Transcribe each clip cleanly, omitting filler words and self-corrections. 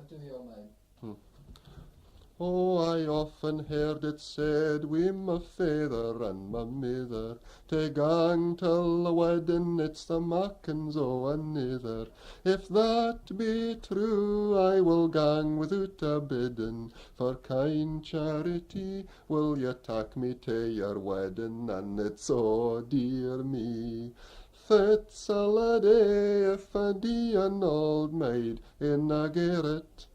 do the old maid. Oh, I often heard it said wi' my father and my mither, to gang till the wedding it's the makins o' anither. If that be true, I will gang without a bidding, for kind charity will ye tak me to your wedding, and it's so dear me. Fit's a laddie if I be an old maid in a garret.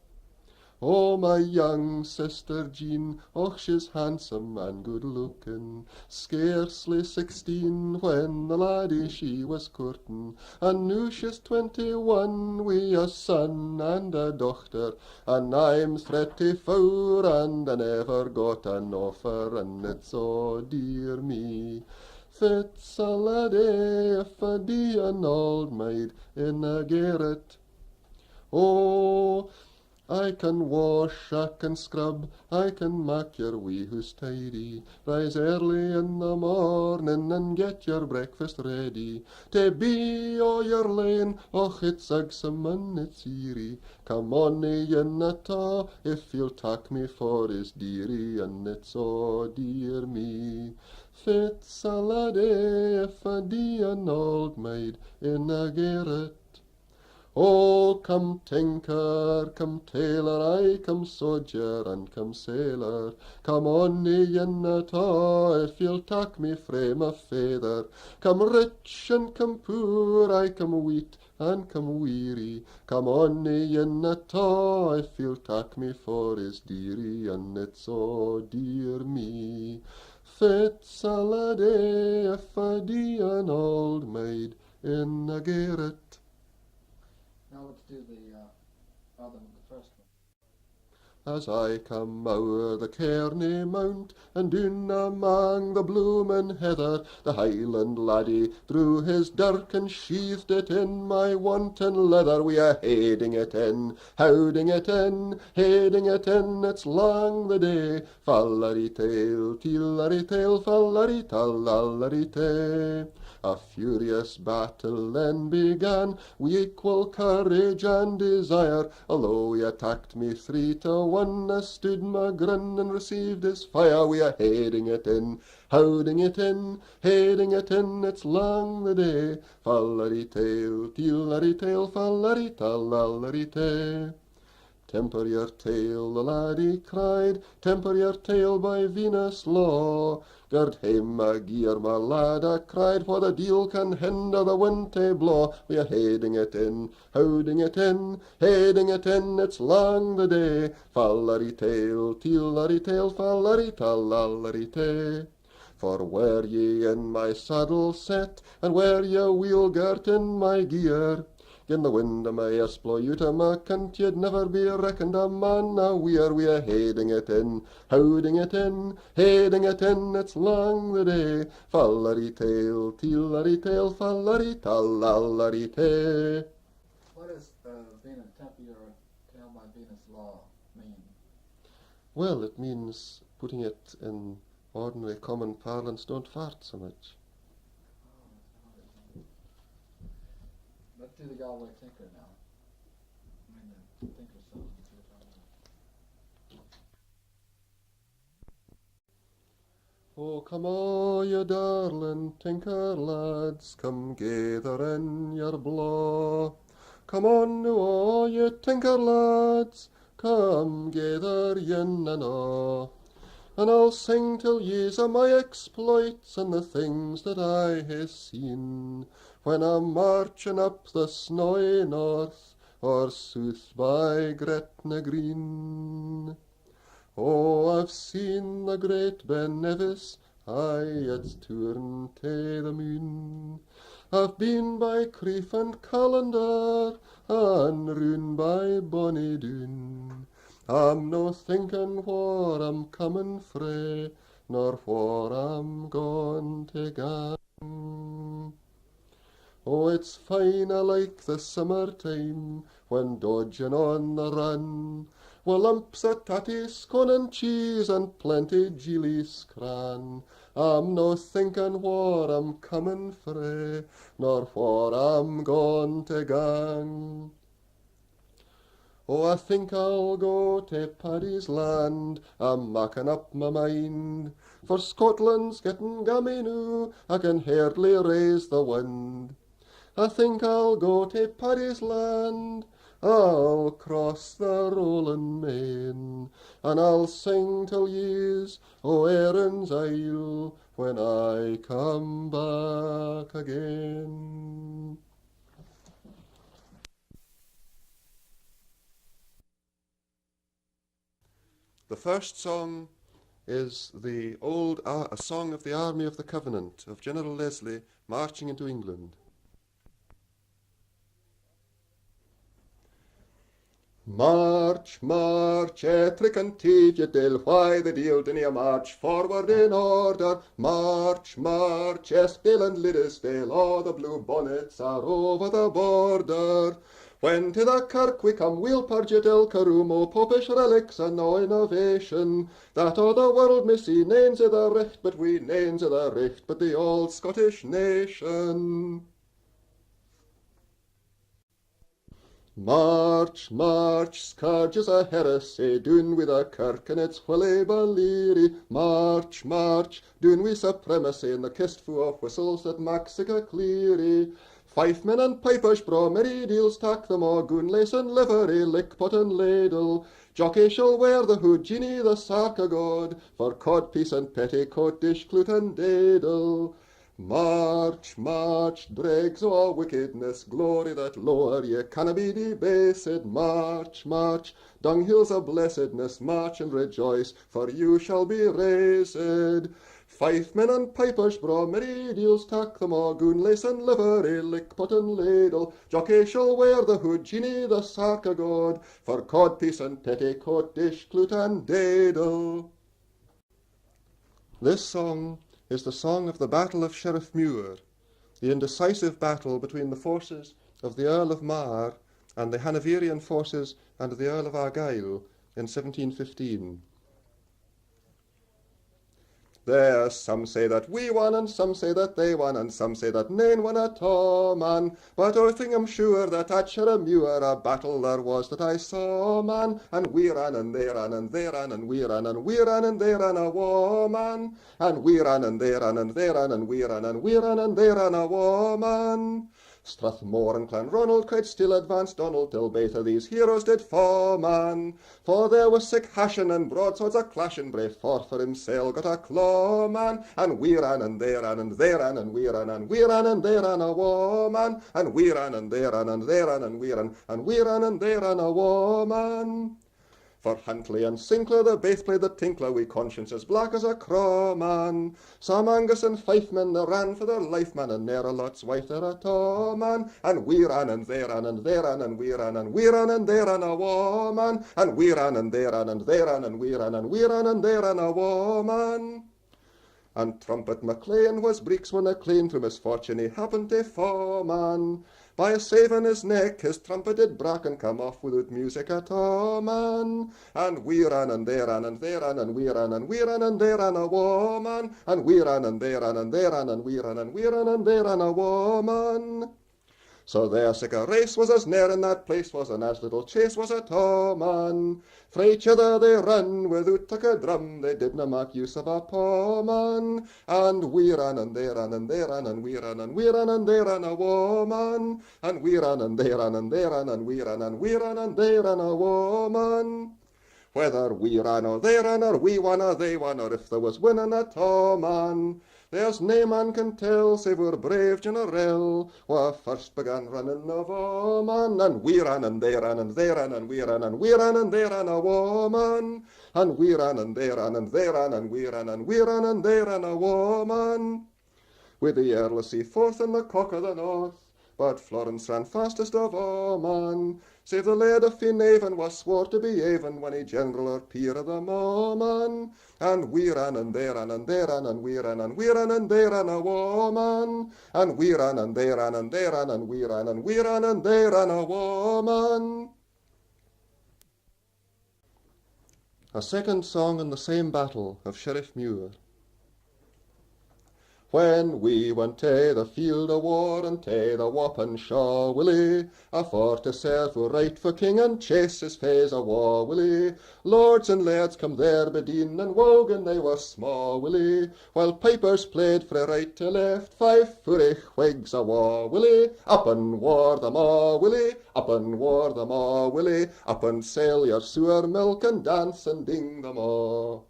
Oh, my young sister Jean, och, she's handsome and good-looking, scarcely 16 when the laddie she was courting, and now she's 21 wi' a son and a dochter, and I'm 34 and I never got an offer, and it's so dear me. Fit's a laddie if I be an old maid in a garret. Oh, I can wash, I can scrub, I can mak your wee house tidy, rise early in the morning and get your breakfast ready. To be o' your lane, och, it's ugsome and it's eerie. Come on in at all, if you'll tak me for his dearie, and it's so dear me. Fit's a laddie if I be an old maid in a garret. Oh, come tinker, come tailor, aye, come soldier, and come sailor, come on in at all, if you'll tak me frae my father. Come rich and come poor, aye, come weet and come weary, come on in at all, if you'll tak me for his dearie, and it's so dear me. Fit's a laddie if I be an old maid in a garret. Now let's do the first one. As I come o'er the Cairney Mount, and doon among the bloomin' heather, the Highland laddie drew his dirk and sheathed it in my wanton leather. We are haiding it in, howding it in, haiding it in, it's long the day. Fallery-tail, tealery-tail, fallery-tal-lallery-tay. A furious battle then began, with equal courage and desire. Although he attacked me 3-1, I stood my grin and received his fire. We are haiding it in, howding it in, haiding it in, it's long the day. Fallery-tail, tealery-tail, fallery-tal-lallery-tay. Temper your tail, the laddie cried, temper your tail by Venus' law. Gird hame my gear, my lad, I cried, for the deil can hinder the wind to blow. We are haiding it in, howding it in, haiding it in, it's long the day. Fallery-tail, tealery-tail, fallery-tal-lallery-tay. For were ye in my saddle set, and were ye wheel girt in my gear, gin the wind of my esploy out of my cunt, you'd never be reckoned a man. Now we are haiding it in, howding it in, haiding it in, it's long the day. Fallery-tail, tealery-tail, fallery-tal-lallery-tay. What does being a temper your tail by Venus' law mean? Well, it means, putting it in ordinary common parlance, don't fart so much. Let's do the Galway Tinker now. I mean the Tinker song. Oh, come all you darling tinker lads, come gather in your blaw. Come on now all you tinker lads, come gather in and all. And I'll sing till ye's of my exploits and the things that I hae seen, when I'm marching up the snowy north, or south by Gretna Green. Oh, I've seen the great Ben Nevis, aye, it's touring to the moon. I've been by Crieff and Callander, and roon by Bonnydoon. I'm no thinking where I'm coming frae, nor where I'm going to gang. Oh, it's fine, I like the summer-time, when dodging on the run, wi' lumps of tatty scone and cheese, and plenty geely scran. I'm no thinking where I'm coming frae, nor where I'm going to gang. Oh, I think I'll go to Paddy's land, I'm makin' up my mind. For Scotland's getting gammy noo, I can hardly raise the wind. I think I'll go to Paddy's land, I'll cross the rolling main, and I'll sing till ye's o' Erin's Isle when I come back again. The first song is a song of the Army of the Covenant of General Leslie marching into England. March, march, Ettrick and Teviotdale, why the deal didn't you march forward in order? March, march, Eskdale and Liddesdale, all the blue bonnets are over the border. When to the kirk we come, we'll purge it Ilkaroom, o popish relics and no innovation, that o' the world may see names o' the richt, but we names o' the richt, but the old Scottish nation. March, march, scourges a heresy, doon wi' the kirk and its whilly balleary. March, march, doon wi' supremacy, and the kist fu' of whistles that Maxica cleary. Fifemen and pipers braw merry deals, tak them a goonlace and livery, lickpot and ladle. Jockey shall wear the hood, Jeannie the sark o' God, for codpiece and petticoat, dish, clute and daddle. March, march, dregs o' wickedness, glory that lower ye canna be debased. March, march, dunghills of blessedness, march and rejoice, for you shall be raised. Fifemen and pipers braw merry deals, tak them a goonlace and livery, lickpot and ladle. Jockey shall wear the hood, Jeannie the sark o' God, for codpiece and petticoat, dish, clute and daddle. This song is the song of the Battle of Sheriffmuir, the indecisive battle between the forces of the Earl of Mar and the Hanoverian forces under the Earl of Argyll in 1715. There some say that we won, and some say that they won, and some say that nane won at all, man. But I think I'm sure that at Sheriffmuir a battle there was that I saw, man. And we ran, and they ran, and they ran, and we ran, and we ran, and they ran a war, man. And we ran, and they ran, and they ran, and we ran, and we ran, and they ran a war, man. Strathmore and Clanronald cried, still advanced Donald, till baith of these heroes did fall, man. For there was sick hashing and broadswords a clashing, brave Forth for himself got a claw, man. And we ran, and they ran, and they ran, and we ran, and we ran, and they ran a war, man. And we ran, and they ran, and they ran, and we ran, and we ran, and they ran a war, man. For Huntley and Sinclair, they baith played the tinkler, wi' consciences black as a craw, man. Sam Angus and Fifemen, they ran for their life, man, and ne'er a lot's wife there at all, man. And we ran, and they ran, and they ran, and we ran, and we ran, and they ran a war, man. And we ran, and they ran, and they ran, and we ran, and we ran, and they ran a war, man. And Trumpet MacLean was breeks when a clean through misfortune he happened to fall, man. By a saving his neck, his trumpet did brack and come off without music at all, man. And we ran, and they ran, and they ran, and we ran, and we ran, and they ran a war, man. And we ran, and they ran, and they ran, and we ran, and we ran, and they ran a war, man. So there sic a race was as near in that place was, and as little chase was at all, man. Frae each other they run, without tuck a drum, they didna make use of a paw, man. And we ran, and they ran, and they ran, and we ran, and we ran, and they ran a war, man. And we ran, and they ran, and they ran, and we ran, and we ran, and they ran a war, man. Whether we ran or they ran, or we won or they won, or if there was winning at all, man. There's nae man can tell, save our brave general, wha first began running of all, man. And we ran, and they ran, and they ran, and we ran, and we ran, and they ran a war, man. And we ran, and they ran, and they ran, and we ran, and we ran, and they ran a war, man. With the Earl of Seaforth and the Cock of the North, but Florence ran fastest of all, man. Save the Laird of Finavon was swore to be even when he general or peer of them all, man. And we ran, and they ran, and they ran, and we ran, and we ran, and they ran a war, man. And we ran, and they ran, and they ran, and we ran, and we ran, and they ran a war, man. A second song in the same battle of Sheriffmuir. When we went to the field of war and to the wapping shaw, Willie, for to serve for right for king and chase his faes awa, Willie. Lords and lairds come there bedeen and wogan they were sma, Willie, while pipers played frae right to left, 5 footy whigs awa, Willie. Up and war them a', Willie, up and war them a', Willie, up and sail your sewer milk and dance and ding them a'.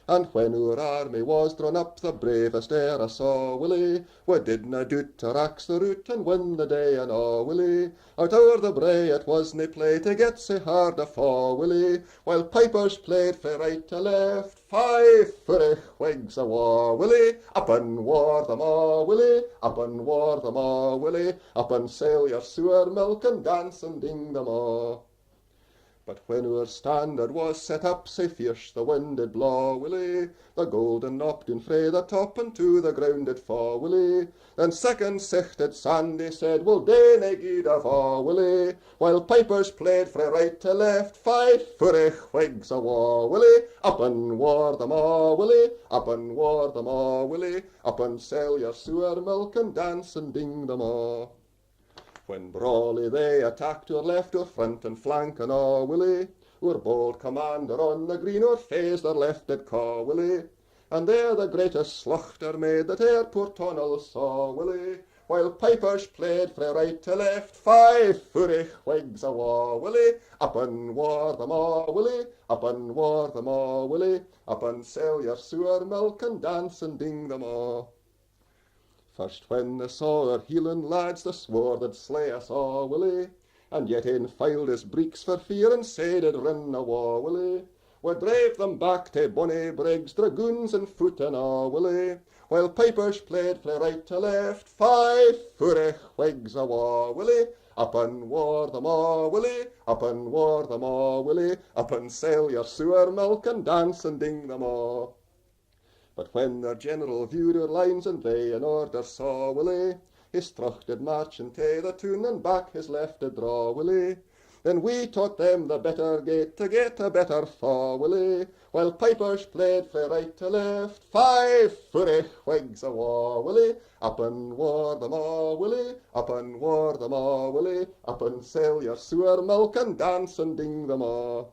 And when our army was drawn up, the bravest e'er I saw, Willie, we didna doot to rax the route and win the day and a', Willie. Out o'er the brae it was nae play to get sae hard a fa', Willie, while pipers played frae right to left, 5 footy whigs awa, Willie. Up and war them a', Willie, up and war them a', Willie, up and sail your sewer milk and dance and ding them a'. But when our standard was set up, sae fierce the wind did blaw, Willie, the golden knocked in frae the top and to the ground did fa', Willie. Then second sichted Sandy said, we'll dae nae guid ava, Willie, while pipers played frae right to left, 5 footy whigs awa, Willie. Up and war them a', Willie, up and war them a', Willie, up and sell your sewer milk and dance and ding them a'. When brawly they attacked our left, our front and flank and a', Willie, our bold commander on the green, our faes their left did caw, Willie, and there the greatest slaughter made that e'er poor Tonnell saw, Willie, while pipers played frae right to left, 5 footy whigs awa, Willie. Up and war them a', Willie, up and war them a', Willie, up and sell your sewer milk and dance and ding them a'. First when they saw our Highland lads, they swore they'd slay us a', Willie, and yet in filed his breeks for fear and said they'd rin awa, Willie. We drave them back to bonny brigs, dragoons and foot and a', Willie, while pipers played frae right to left, 5 footy whigs awa, Willie. Up and war them a', Willie, up and war them a', Willie, up and sell your sewer milk and dance and ding them a'. But when their general viewed our lines and they in order saw, Willie, his struck did march into the tune and back his left did draw, Willie. Then we taught them the better gate to get a better fa', Willie, while pipers played frae right to left, 5 footy whigs awa, Willie. Up and war them a', Willie, up and war them a', Willie, up and sell your sewer milk and dance and ding them a'.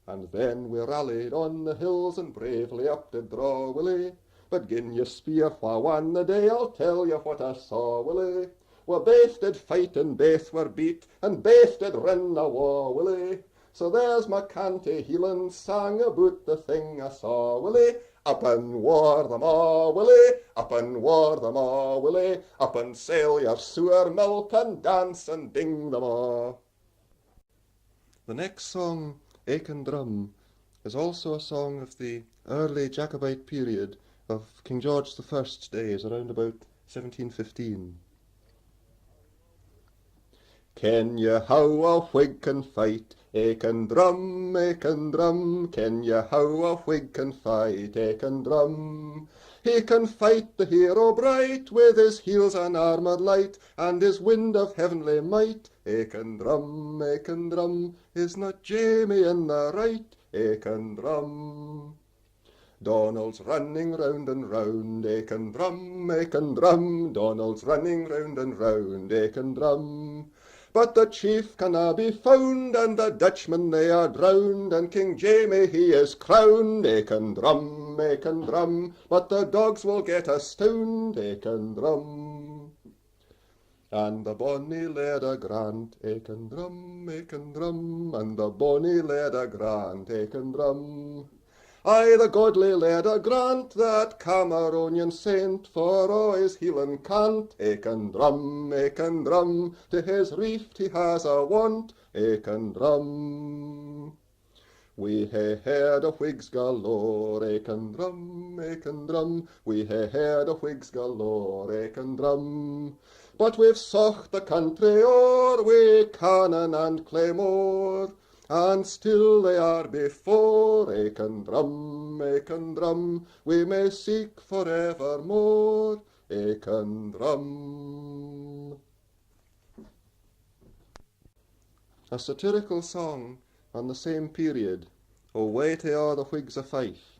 And then we rallied on the hills and bravely up did draw, Willie, but gin ye speir wha won the day, I'll tell ye what I saw, Willie. We baith did fight and baith were beat, and baith did rin awa, Willie. So there's my canty Highland sang about the thing I saw, Willie. Up and war them a', Willie, up and war them a', Willie, up and sell your sewer milk and dance and ding them a'. The next song, Aiken Drum, is also a song of the early Jacobite period of King George I's days, around about 1715. Ken ye how a Whig can fight? Aiken Drum, Aiken Drum. Ken ye how a Whig can fight? Aiken Drum. He can fight the hero bright, with his heels and armour light, and his wind of heavenly might. Aiken Drum, is not Jamie in the right? Aiken Drum. Donald's running round and round, Aiken Drum, Donald's running round and round, Aiken Drum. But the chief canna be found, and the Dutchmen they are drowned, and King Jamie he is crowned, Aiken Drum, but the dogs will get us stoned, Aiken Drum. And the bonny laird a grant, Aiken Drum, and the bonny laird a grant, Aiken Drum. Aye, the godly laird a grant, that Cameronian saint, for a' his Highland cant, Aiken Drum, to his reeft he has a want, Aiken Drum. We hae heard of Whigs galore, Aiken Drum, we hae heard of Whigs galore, Aiken Drum. But we've sought the country o'er, wi' cannon and claymore, and still they are before, Aiken Drum, we may seek for evermore, Aiken Drum. A satirical song on the same period, O wae to a' the Whigs of Fife.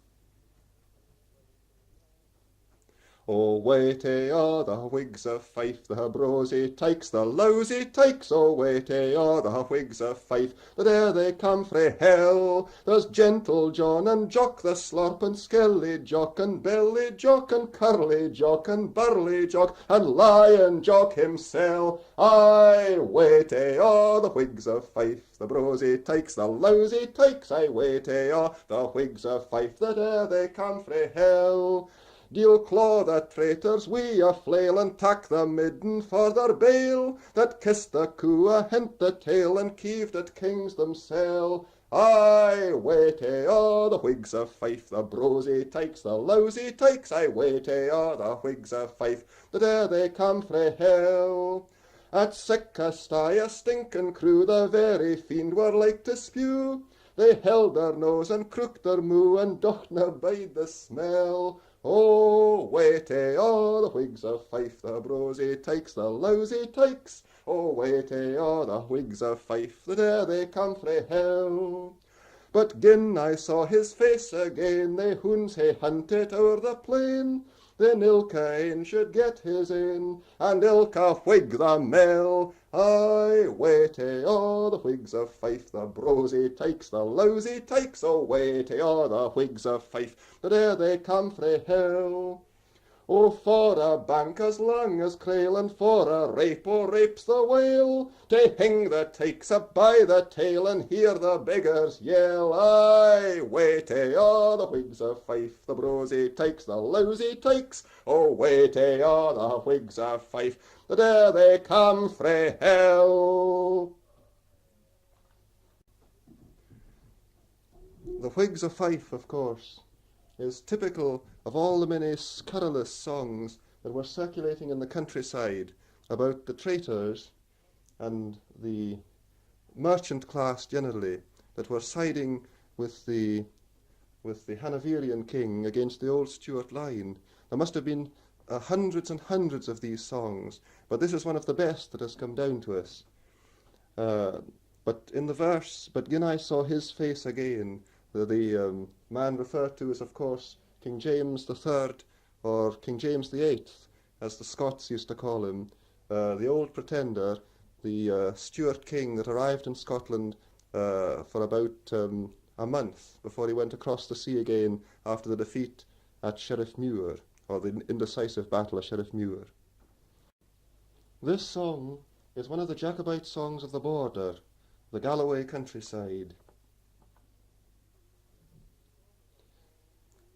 Oh, waity o' the Whigs of Fife, the brosy tykes, the lousy tykes. Oh, waity o' the Whigs of Fife, that ere they come frae hell. There's gentle John and Jock, the slurp and skelly Jock, and belly Jock, and curly Jock, and burly Jock, and lion Jock himself. Aye, waity o' the Whigs of Fife, the brosy tykes, the lousy tykes. Aye, waity o' the Whigs of Fife, that ere they come frae hell. Deal claw the traitors wi' a flail, and tack the midden for their bail, that kissed the coo, hent the tail, and keeved at kings themsel. Aye, waity o' the Whigs of Fife, the brosy tykes, the lousy tykes. Aye, waity o' the Whigs of Fife, that ere they come frae hell. At sic a sty a stinking crew, the very fiend were like to spew. They held their nose and crooked their moo, and dochna bide the smell. Oh, waity o' the Whigs of Fife, the brosy tykes, the lousy tykes. Oh, waity o' the Whigs of Fife, that ere they come frae hell. But gin I saw his face again, they hoons hae hunted o'er the plain. Then ilka ane should get his ain, and ilka Whig the mell. Aye, waity o' the Whigs of Fife, the brosy tykes, the lousy tykes. Oh, waity o' the Whigs of Fife, that ere they come frae hell. Oh, for a bank as long as Crail, and for a rape, oh, rape's the whale, to hang the tykes up by the tail, and hear the beggars yell. Aye, waity o' the Whigs of Fife, the brosy tykes, the lousy tykes. Oh, waity o' the Whigs of Fife, that ere they come frae hell. The Whigs of Fife, of course, is typical of all the many scurrilous songs that were circulating in the countryside about the traitors and the merchant class generally that were siding with the Hanoverian king against the old Stuart line. There must have been hundreds and hundreds of these songs, but this is one of the best that has come down to us. But in the verse, "But gin I saw his face again," the man referred to is, of course, King James III, or King James VIII, as the Scots used to call him, the old pretender, the Stuart king that arrived in Scotland for about a month before he went across the sea again after the defeat at Sheriff Muir, or the indecisive battle of Sheriff Muir. This song is one of the Jacobite songs of the border, the Galloway countryside.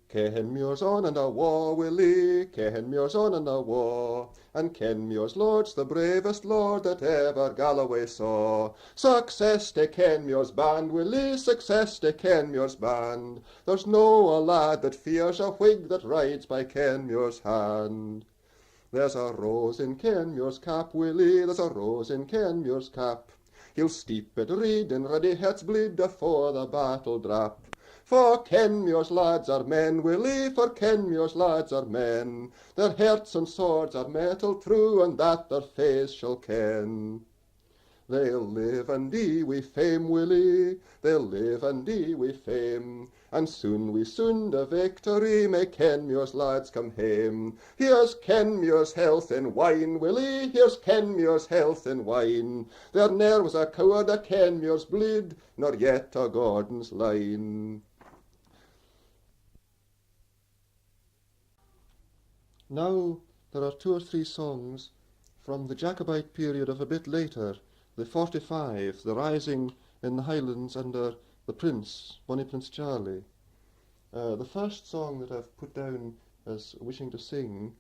Kenmure's on and a war, Willie, Kenmure's on and a war, and Kenmure's lord's the bravest lord that ever Galloway saw. Success to Kenmure's band, Willie, success to Kenmure's band. There's no a lad that fears a Whig that rides by Kenmure's hand. There's a rose in Kenmure's cap, Willie, there's a rose in Kenmure's cap. He'll steep it reed in ready hearts bleed afore the battle drap. For Kenmure's lads are men, Willie, for Kenmure's lads are men. Their hearts and swords are metal true, and that their faces shall ken. They'll live and die wi' fame, Willie, they'll live and die wi' fame. And soon the victory may Kenmure's lads come hame. Here's Kenmure's health in wine, Willie, here's Kenmure's health in wine. There ne'er was a coward a Kenmure's bleed, nor yet a Gordon's line. Now there are two or three songs from the Jacobite period of a bit later, the 45, the rising in the Highlands under the Prince, Bonnie Prince Charlie. The first song that I've put down as wishing to sing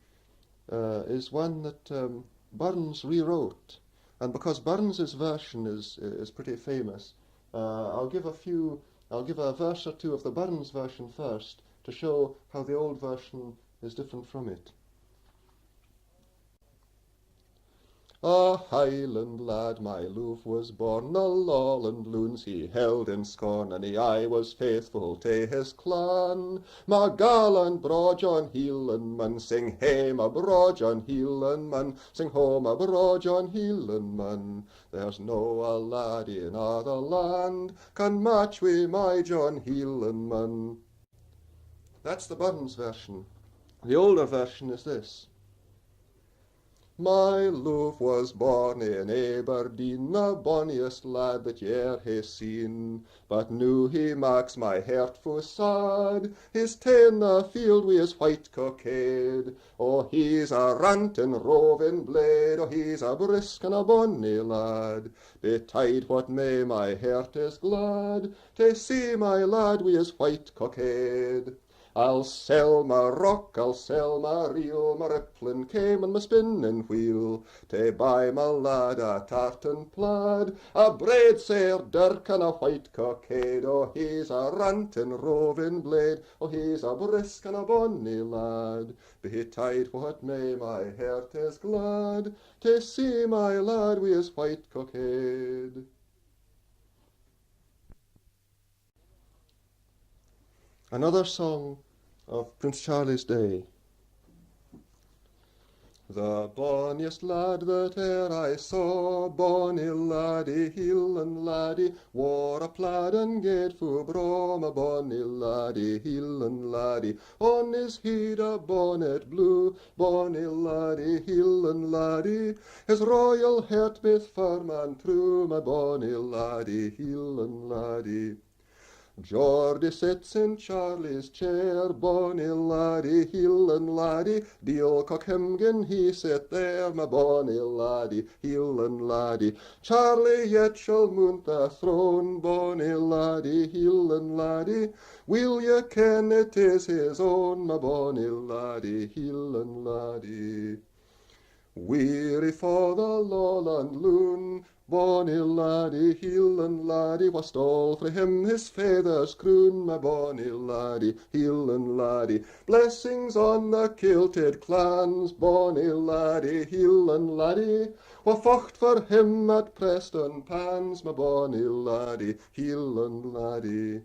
is one that Burns rewrote, and because Burns's version is pretty famous, I'll give a verse or two of the Burns version first to show how the old version is different from it. A Highland lad, my love, was born, the Lowland loons he held in scorn, and he aye was faithful to his clan. Ma gallant broad John Hielandman, sing hame a broad John Hielandman, sing home a broad John Hielandman. There's no a lad in other land can match wi' my John Hielandman. That's the Burns version. The older version is this. My love was born in Aberdeen, the bonniest lad that y'e'er hae seen. But noo he maks my heart fu' sad, he's ta'en the field wi' his white cockade. Oh, he's a rantin' roving blade, oh, he's a brisk and a bonny lad. Betide what may, my heart is glad to see my lad wi' his white cockade. I'll sell my rock, I'll sell my reel, my rippling came and my spinning wheel, to buy my lad a tartan plaid, a braid sair dirk and a white cockade. Oh, he's a rantin' roving blade, oh, he's a brisk and a bonny lad. Betide what may, my heart is glad to see my lad wi' his white cockade. Another song of Prince Charlie's day. The bonniest lad that e'er I saw, bonny laddie, Highland laddie, wore a plaid and gaed fu' braw, my bonny laddie, Highland laddie, on his head a bonnet blue, bonny laddie, Highland laddie, his royal heart baith firm and true, my bonny laddie, Highland laddie. Geordie sits in Charlie's chair, bonny laddie, Highland laddie, deal Cochemgin he sit there, my bonny laddie, Highland laddie. Charlie yet shall mount the throne, bonny laddie, Highland laddie, will ye ken it is his own, my bonny laddie, Highland laddie. Weary for the lowland loon, bonny laddie, Highland laddie, wast all for him his father's croon, my bonny laddie, Highland laddie. Blessings on the kilted clans, bonny laddie, Highland laddie, wha focht for him at Preston Pans, my bonny laddie, Highland laddie.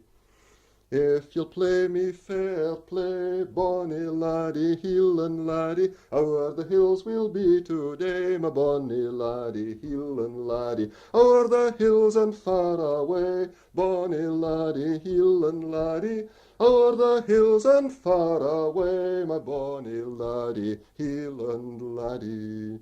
If you'll play me fair play, bonny laddie, Highland laddie, o'er the hills we'll be today, my bonny laddie, Highland laddie, o'er the hills and far away, bonny laddie, Highland laddie, o'er the hills and far away, my bonny laddie, Highland laddie.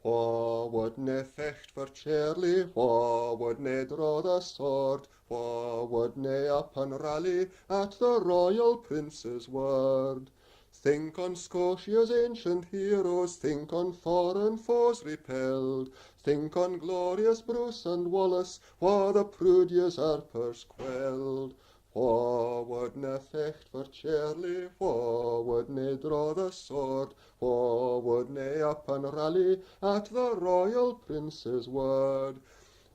Wha would nae fecht for Charlie, wha would nae draw the sword, wha would nae up and rally at the royal prince's word. Think on Scotia's ancient heroes, think on foreign foes repelled, think on glorious Bruce and Wallace, wha the prude usurpers quelled. Wha would nae fecht for Charlie, wha would nae draw the sword, wha would nae up and rally at the royal prince's word.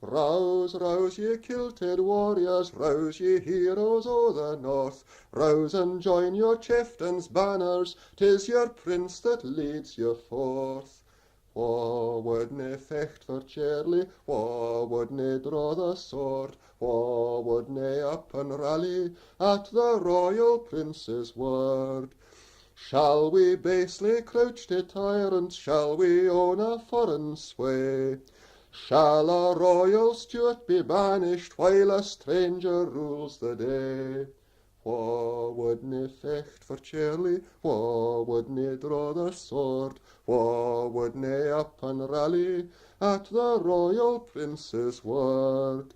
Rouse, rouse ye kilted warriors, rouse ye heroes o' the north, rouse and join your chieftains' banners, 'tis your prince that leads you forth. Wha would nae fecht for Charlie, wha would nae draw the sword, wha would nae up and rally at the royal prince's word. Shall we basely crouch to tyrants, shall we own a foreign sway? Shall a royal Stuart be banished while a stranger rules the day? Wha would nae fecht for Charlie, wha would nae draw the sword, wha would nae up and rally at the royal prince's word?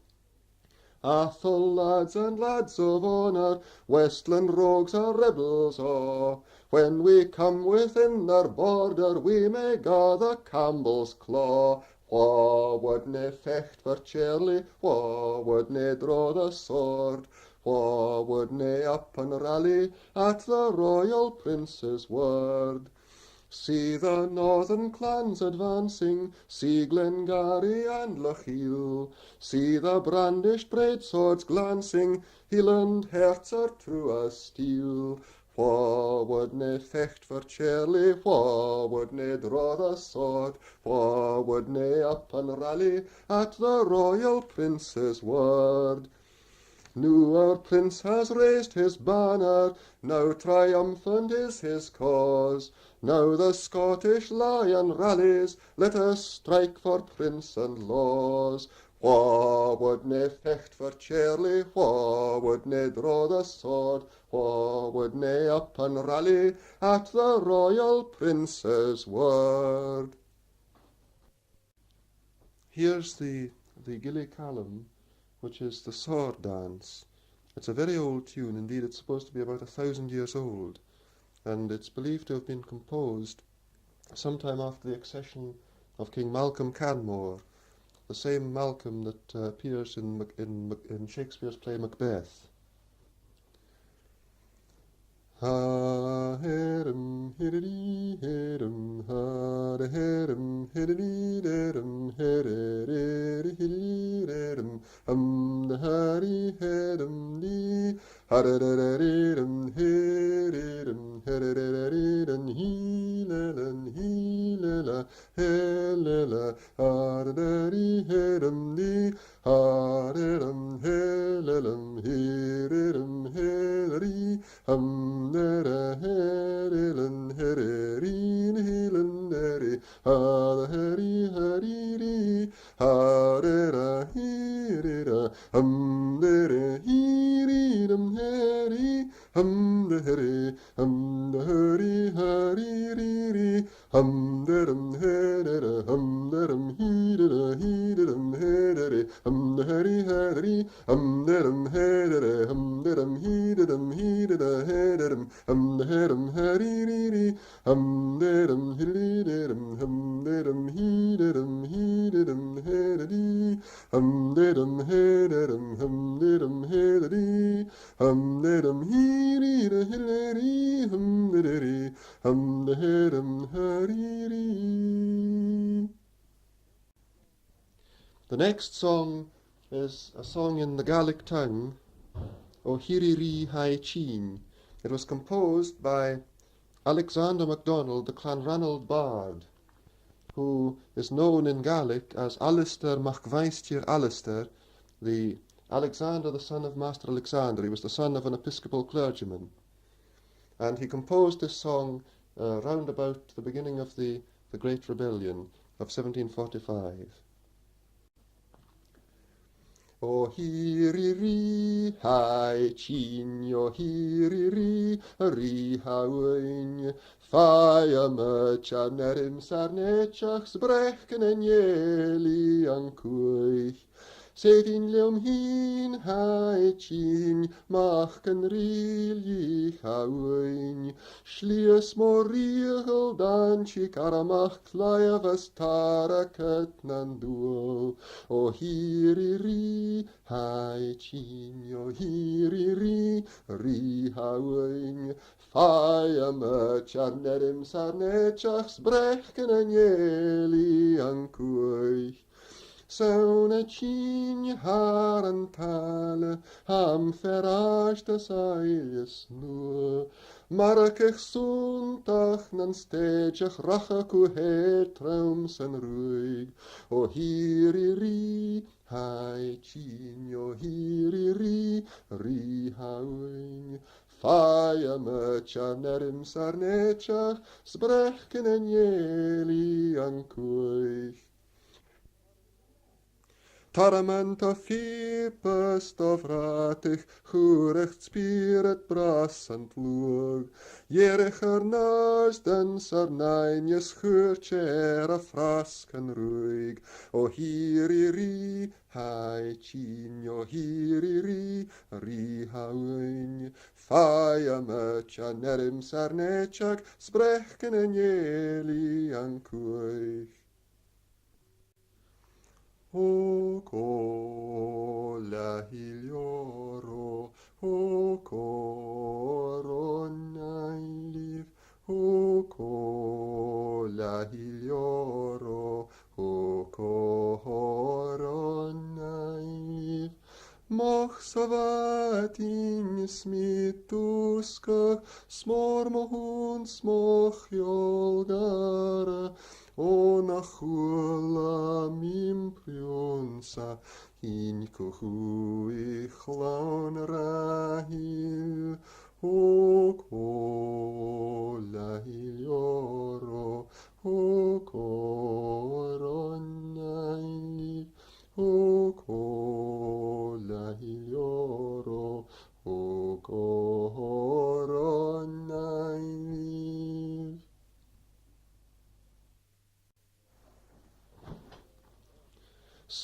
Athol lads and lads of honour, Westland rogues are rebels a', when we come within their border, we may ga the Campbell's claw. Wha would nae fecht for Charlie, wha would nae draw the sword, wha would nae up and rally at the royal prince's word? See the northern clans advancing, see Glengarry and Lochiel, see the brandished broadswords glancing, Highland hearts are true as steel. Wha would nae fecht for Charlie, wha would nae draw the sword, wha would nae up and rally at the royal prince's word? Now our prince has raised his banner, now triumphant is his cause. Now the Scottish lion rallies, let us strike for prince and laws. Wha would nae fecht for Charlie, wha would nae draw the sword, wha would nae up and rally at the royal prince's word. Here's the Gilly Callum, which is the sword dance. It's a very old tune, indeed it's supposed to be about 1,000 years old, and it's believed to have been composed sometime after the accession of King Malcolm Canmore, the same Malcolm that appears in Shakespeare's play Macbeth. Ha herum hiddy herum ha de herum hiddy derum hiddy derum the harry herum dee ha de derum hiddy heredum helela helela ha de herum dee ha derum helelum heredum heleri Nere herilen hererin hilen nere ha heri heriri ha dera hirira dere hiridum heri de heri de heri haririri derum hedera derum hidera hidum hedere de heri heri derum hedere derum hidum hidera hederum derum heririri derum hidum derum hidum hidum hederi derum hederum derum hederi derum hirira hileri deri derum hariri. The next song is a song in the Gaelic tongue, O Hiriri Hai Cheen. It was composed by Alexander MacDonald, the Clanranald bard, who is known in Gaelic as Alistair Macvaistir Alistair, the Alexander, the son of Master Alexander. He was the son of an Episcopal clergyman. And he composed this song round about the beginning of the Great Rebellion of 1745. O hiriri hai chin, o hiriri ri hawen, faya mucha nerim sarnechachs brechen en jeli ankuich. Sevin leum hin hai chin, machen rili hawen, schlies moriegel dan chikaramach klaya vas tarakat nanduo. O hiriri hai chin, o hiriri ri hawen, faya mucha nerim sarnechachs brechen en jeli ankuich. Sauna chin harantale ham verraschtes eiles nur, Marakech suntach nan stejach rachaku hetrums en ruig, O hiriri hai chin, o hiriri ri hauen, Faya mecha nerim sarnechach sbrechken en jeli ankuich. Taramant of fipus of ratich, churecht spirit bras and lug, Jerich nas den sarnainjes churcher a frask en ruig, O hiriri hai chin, o hiriri ri hauen, Faya mecha nerim sarnechak, sbrechken en jeli ankuich. O cola hilioro, o coron liv, o cola hilioro, o coron liv. Moch savat in smituska, smor mohun smoch jolgara, O nachula mimprionsa, in kuhui chlaun rahil, O cola hilioro, O coron naif, O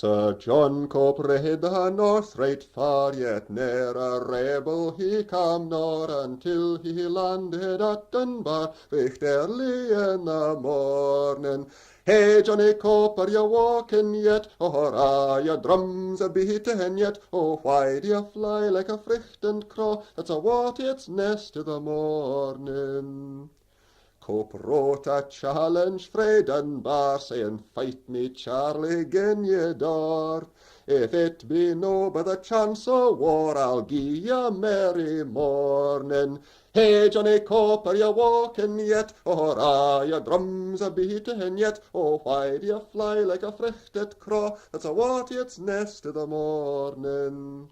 Sir John Cope rade the north right far, yet ne'er a rebel he come nor until he landed at Dunbar, recht early in the morning. Hey, Johnny Cope, are you walking yet? Or are your drums a beating yet? Oh, why do you fly like a frightened crow that's a wat its nest to the morning? Cope wrote a challenge frae Dunbar, saying, fight me, Charlie, gin ye door. If it be no by the chance of war, I'll gie ye merry morning. Hey, Johnny Cope, are you walking yet? Or are your drums a beating yet? Oh, why do you fly like a frighted crow that's a wat its nest to the morning?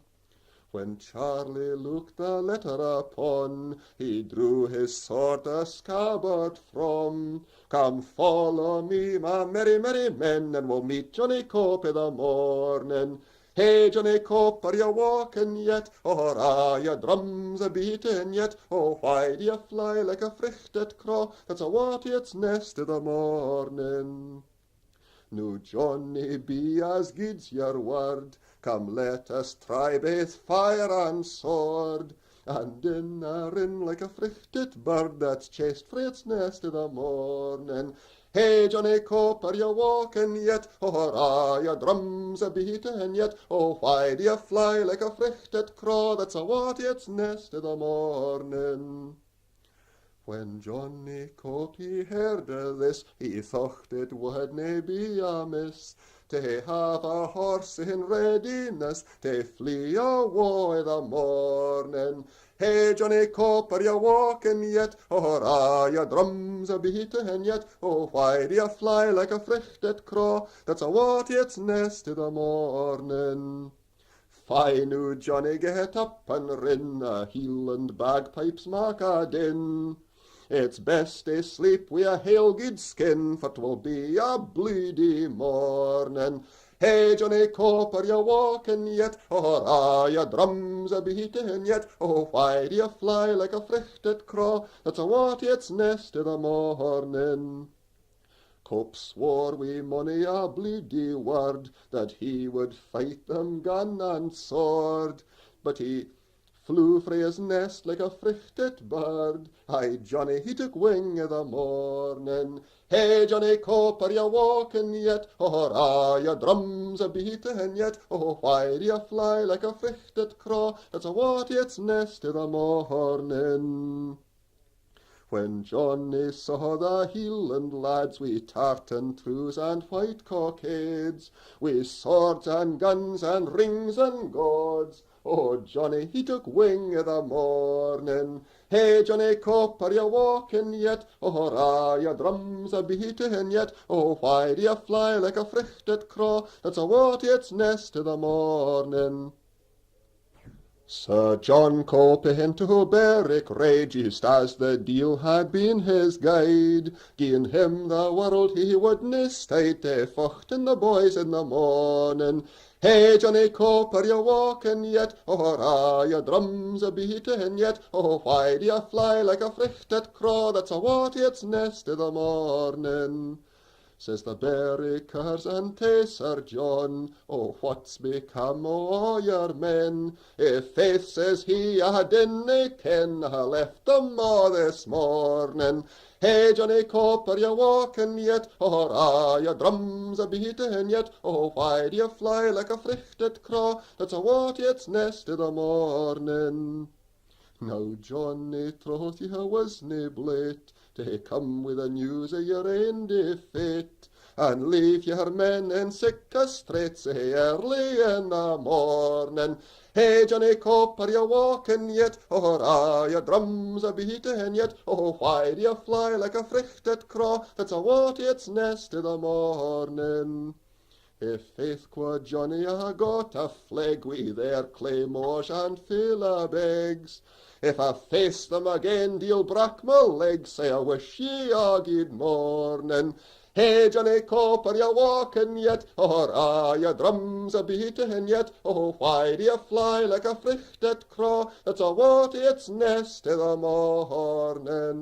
When Charlie looked the letter upon, he drew his sword a scabbard from. Come follow me, my merry, merry men, and we'll meet Johnny Cope in the morning. Hey, Johnny Cope, are you walking yet? Or are your drums a beating yet? Oh, why do you fly like a frighted crow that's a wat its nest in the morning? Now, Johnny, be as guid's your word. Come, let us try both fire and sword, and in a rin like a frighted bird that's chased frae its nest in the morning. Hey, Johnny Cope, are you walking yet? Or are your drums a beating yet? Oh, why do you fly like a frighted crow that's a wat its nest in the morning? When Johnny Cope he heard of this, he thought it would nae be amiss to have a horse in readiness to flee awa' the morning. Hey, Johnny Cope, are you walking yet? Or are your drums a beating yet? Oh, why do you fly like a frighted crow that's a wat its nest to the morning? Fine, now, Johnny, get up and rin, a Highland bagpipes mak a din. It's best to sleep wi' a hale good skin, for 'twill be a bloody morning. Hey, Johnny Cope, are you walking yet? Or are your drums a beating yet? Oh, why do you fly like a frighted crow that's a wat its nest in the morning? Cope swore wi' mony a bloody word that he would fight them gun and sword, but he flew frae his nest like a frighted bird. Aye, Johnny, he took wing i' the morning. Hey, Johnny Cope, are you walking yet? Or are your drums a beating yet? Oh, why do you fly like a frighted crow that's a wat its nest i' the morning? When Johnny saw the Highland lads wi' tartan trews and white cockades, wi' swords and guns and rings and gauds, oh, Johnny, he took wing i' the morning. Hey, Johnny Cope, are you walking yet? Or are your drums a beating yet? Oh, why do you fly like a frighted crow that's a wat its nest i' the morning? Sir John Cope into Berwick rade, just as the deal had been his guide. Gien him the world he would nae stayed to fochten the boys in the morning. Hey, Johnny Cope, are you walking yet? Or are your drums a beating yet? Oh, why do you fly like a frighted crow that's a wat its nest i' the morning? Says the Berwickers unto Sir John, oh, what's become o' all your men? If faith, says he, I dinna ken, I left them a' this morning. Hey, Johnny Cope, are you walking yet? Or are your drums a beating yet? Oh, why do you fly like a frighted crow that's a wat its nest i' the morning? Now, Johnny, troth you wasna blate to come with the news of your ain defeat, and leave your men in sick straits early in the morning. Hey, Johnny Cope, are you walking yet? Or are your drums a beating yet? Oh, why do you fly like a frighted crow that's a wat its nest i' the morning? If faith, quo Johnny, I got a flag wi' their claymores and filler-begs. If I face them again, de'll break my legs, say I wish ye a good morning. Hey, Johnny Cope, are you walking yet? Or are your drums a beating yet? Oh, why do you fly like a frighted crow that's a wat its nest i' the morning?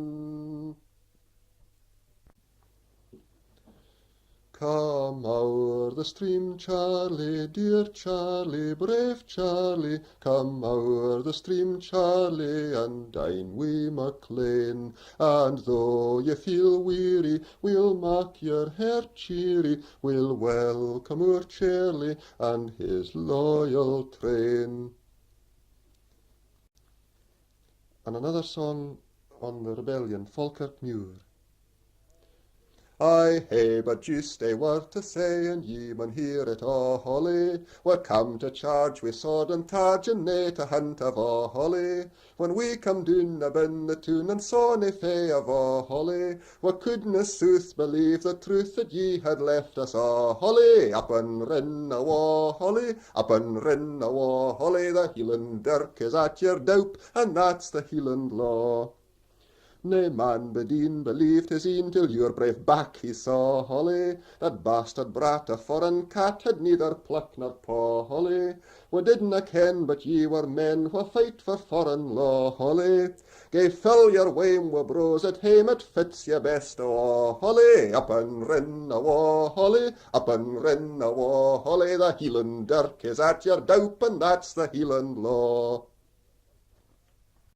Come o'er the stream, Charlie, dear Charlie, brave Charlie, come o'er the stream, Charlie, and dine wi' MacLean. And though ye feel weary, we'll mak your heart cheery, we'll welcome our Charlie and his loyal train. And another song on the rebellion, Falkirk Muir. I hae but just a word to say, and ye maun hear it a holly. We're come to charge wi' sword and targe, and nae to hunt of a holly. When we come doon abin the tune, and saw nae fay of a holly, we couldna sooth believe the truth that ye had left us a holly. Up and rin a wa holly, up and rin a wa holly. The Hieland dirk is at your doup, and that's the Hieland law. Nae man bedien believed his een till your brave back he saw holly. That bastard brat a foreign cat had neither pluck nor paw holly. We didna ken but ye were men who fight for foreign law holly. Gae fill your wame wi' bros at hame, it fits ye best awa holly. Up and rin awa holly, up and rin awa holly. The Hieland dirk is at your doup, and that's the Hieland law.